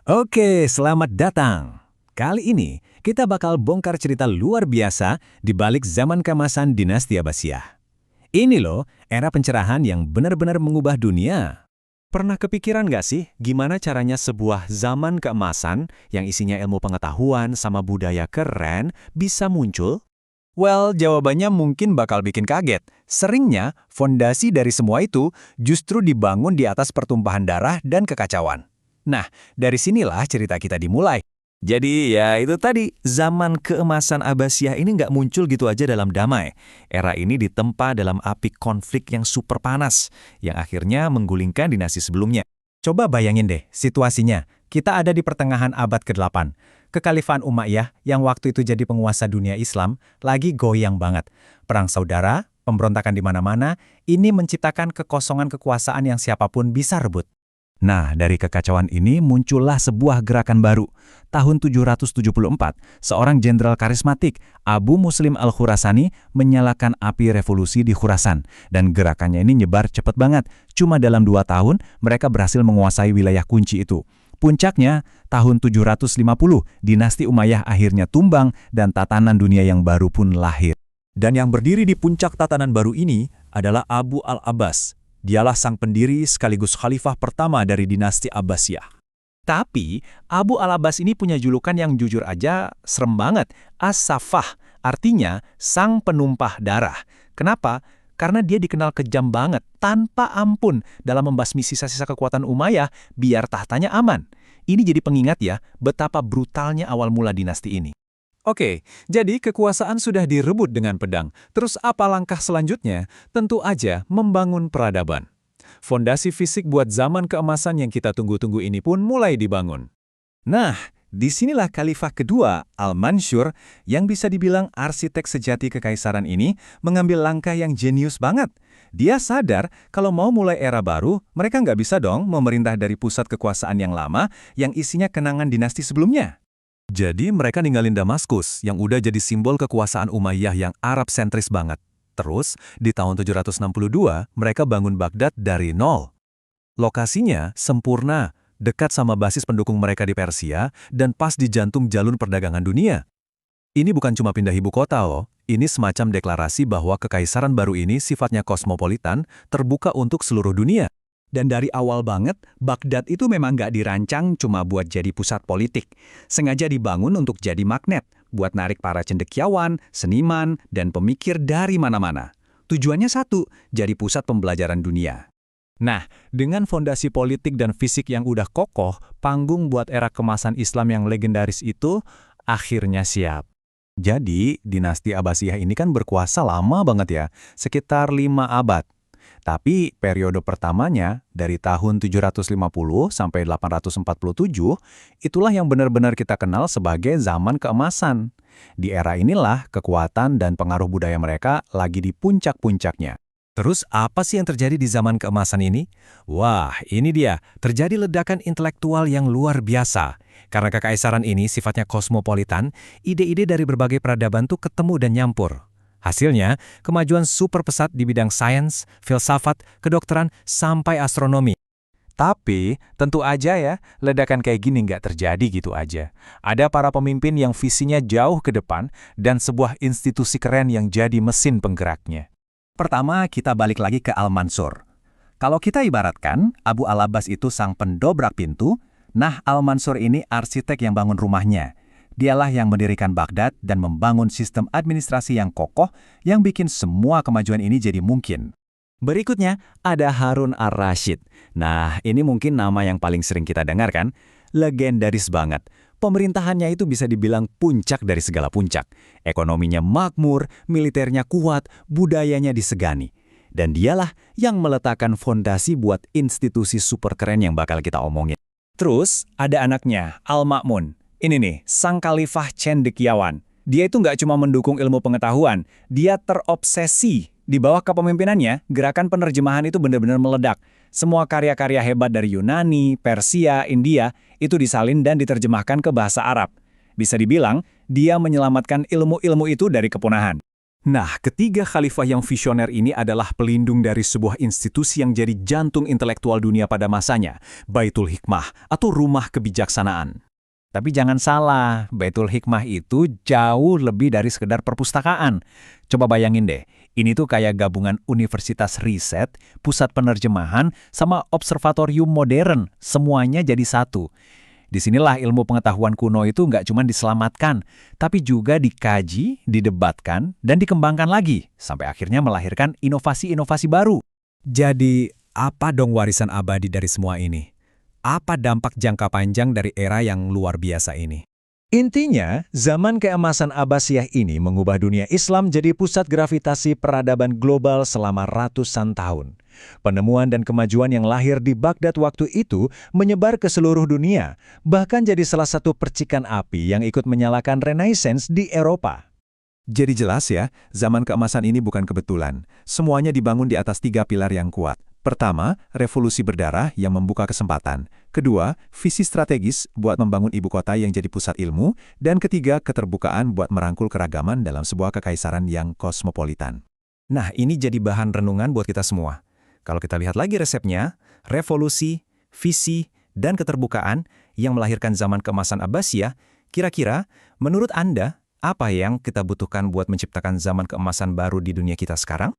Oke, selamat datang. Kali ini, kita bakal bongkar cerita luar biasa di balik zaman keemasan dinasti Abbasiyah. Ini loh, era pencerahan yang benar-benar mengubah dunia. Pernah kepikiran nggak sih gimana caranya sebuah zaman keemasan yang isinya ilmu pengetahuan sama budaya keren bisa muncul? Well, jawabannya mungkin bakal bikin kaget. Seringnya, fondasi dari semua itu justru dibangun di atas pertumpahan darah dan kekacauan. Nah, dari sinilah cerita kita dimulai. Jadi ya itu tadi, zaman keemasan Abbasiyah ini nggak muncul gitu aja dalam damai. Era ini ditempa dalam api konflik yang super panas, yang akhirnya menggulingkan dinasti sebelumnya. Coba bayangin deh situasinya. Kita ada di pertengahan abad ke-8. Kekhalifahan Umayyah yang waktu itu jadi penguasa dunia Islam lagi goyang banget. Perang saudara, pemberontakan di mana-mana, ini menciptakan kekosongan kekuasaan yang siapapun bisa rebut. Nah, dari kekacauan ini muncullah sebuah gerakan baru. Tahun 774, seorang jenderal karismatik, Abu Muslim al-Khurasani, menyalakan api revolusi di Khurasan. Dan gerakannya ini nyebar cepat banget. Cuma dalam 2 tahun, mereka berhasil menguasai wilayah kunci itu. Puncaknya, tahun 750, dinasti Umayyah akhirnya tumbang dan tatanan dunia yang baru pun lahir. Dan yang berdiri di puncak tatanan baru ini adalah Abu al-Abbas. Dialah sang pendiri sekaligus khalifah pertama dari dinasti Abbasiyah. Tapi, Abu al-Abbas ini punya julukan yang jujur aja serem banget. As-Safah, artinya sang penumpah darah. Kenapa? Karena dia dikenal kejam banget, tanpa ampun dalam membasmi sisa-sisa kekuatan Umayyah biar tahtanya aman. Ini jadi pengingat ya, betapa brutalnya awal mula dinasti ini. Oke, jadi kekuasaan sudah direbut dengan pedang. Terus apa langkah selanjutnya? Tentu aja membangun peradaban. Fondasi fisik buat zaman keemasan yang kita tunggu-tunggu ini pun mulai dibangun. Nah, disinilah Khalifah kedua, Al-Mansur, yang bisa dibilang arsitek sejati kekaisaran ini, mengambil langkah yang jenius banget. Dia sadar kalau mau mulai era baru, mereka nggak bisa dong memerintah dari pusat kekuasaan yang lama, yang isinya kenangan dinasti sebelumnya. Jadi mereka ninggalin Damaskus yang udah jadi simbol kekuasaan Umayyah yang Arab sentris banget. Terus, di tahun 762, mereka bangun Baghdad dari nol. Lokasinya sempurna, dekat sama basis pendukung mereka di Persia, dan pas di jantung jalur perdagangan dunia. Ini bukan cuma pindah ibu kota loh, ini semacam deklarasi bahwa kekaisaran baru ini sifatnya kosmopolitan, terbuka untuk seluruh dunia. Dan dari awal banget, Baghdad itu memang nggak dirancang cuma buat jadi pusat politik. Sengaja dibangun untuk jadi magnet, buat narik para cendekiawan, seniman, dan pemikir dari mana-mana. Tujuannya satu, jadi pusat pembelajaran dunia. Nah, dengan fondasi politik dan fisik yang udah kokoh, panggung buat era kemasan Islam yang legendaris itu akhirnya siap. Jadi, dinasti Abbasiyah ini kan berkuasa lama banget ya, sekitar 5 abad. Tapi periode pertamanya, dari tahun 750 sampai 847, itulah yang benar-benar kita kenal sebagai zaman keemasan. Di era inilah kekuatan dan pengaruh budaya mereka lagi di puncak-puncaknya. Terus apa sih yang terjadi di zaman keemasan ini? Wah, ini dia, terjadi ledakan intelektual yang luar biasa. Karena kekaisaran ini sifatnya kosmopolitan, ide-ide dari berbagai peradaban tuh ketemu dan nyampur. Hasilnya, kemajuan super pesat di bidang sains, filsafat, kedokteran, sampai astronomi. Tapi, tentu aja ya, ledakan kayak gini nggak terjadi gitu aja. Ada para pemimpin yang visinya jauh ke depan dan sebuah institusi keren yang jadi mesin penggeraknya. Pertama, kita balik lagi ke Al-Mansur. Kalau kita ibaratkan, Abu al-Abbas itu sang pendobrak pintu, nah Al-Mansur ini arsitek yang bangun rumahnya. Dialah yang mendirikan Baghdad dan membangun sistem administrasi yang kokoh yang bikin semua kemajuan ini jadi mungkin. Berikutnya, ada Harun ar-Rasyid. Nah, ini mungkin nama yang paling sering kita dengar kan? Legendaris banget. Pemerintahannya itu bisa dibilang puncak dari segala puncak. Ekonominya makmur, militernya kuat, budayanya disegani. Dan dialah yang meletakkan fondasi buat institusi super keren yang bakal kita omongin. Terus, ada anaknya, Al-Ma'mun. Ini nih, sang khalifah cendekiawan. Dia itu nggak cuma mendukung ilmu pengetahuan, dia terobsesi. Di bawah kepemimpinannya, gerakan penerjemahan itu benar-benar meledak. Semua karya-karya hebat dari Yunani, Persia, India, itu disalin dan diterjemahkan ke bahasa Arab. Bisa dibilang, dia menyelamatkan ilmu-ilmu itu dari kepunahan. Nah, ketiga khalifah yang visioner ini adalah pelindung dari sebuah institusi yang jadi jantung intelektual dunia pada masanya, Baitul Hikmah atau Rumah Kebijaksanaan. Tapi jangan salah, Baitul Hikmah itu jauh lebih dari sekedar perpustakaan. Coba bayangin deh, ini tuh kayak gabungan universitas riset, pusat penerjemahan, sama observatorium modern, semuanya jadi satu. Disinilah ilmu pengetahuan kuno itu nggak cuma diselamatkan, tapi juga dikaji, didebatkan, dan dikembangkan lagi, sampai akhirnya melahirkan inovasi-inovasi baru. Jadi, apa dong warisan abadi dari semua ini? Apa dampak jangka panjang dari era yang luar biasa ini? Intinya, zaman keemasan Abbasiyah ini mengubah dunia Islam jadi pusat gravitasi peradaban global selama ratusan tahun. Penemuan dan kemajuan yang lahir di Baghdad waktu itu menyebar ke seluruh dunia, bahkan jadi salah satu percikan api yang ikut menyalakan Renaissance di Eropa. Jadi jelas ya, zaman keemasan ini bukan kebetulan. Semuanya dibangun di atas 3 pilar yang kuat. Pertama, revolusi berdarah yang membuka kesempatan. Kedua, visi strategis buat membangun ibu kota yang jadi pusat ilmu. Dan ketiga, keterbukaan buat merangkul keragaman dalam sebuah kekaisaran yang kosmopolitan. Nah, ini jadi bahan renungan buat kita semua. Kalau kita lihat lagi resepnya, revolusi, visi, dan keterbukaan yang melahirkan zaman keemasan Abbasiyah, kira-kira menurut Anda, apa yang kita butuhkan buat menciptakan zaman keemasan baru di dunia kita sekarang?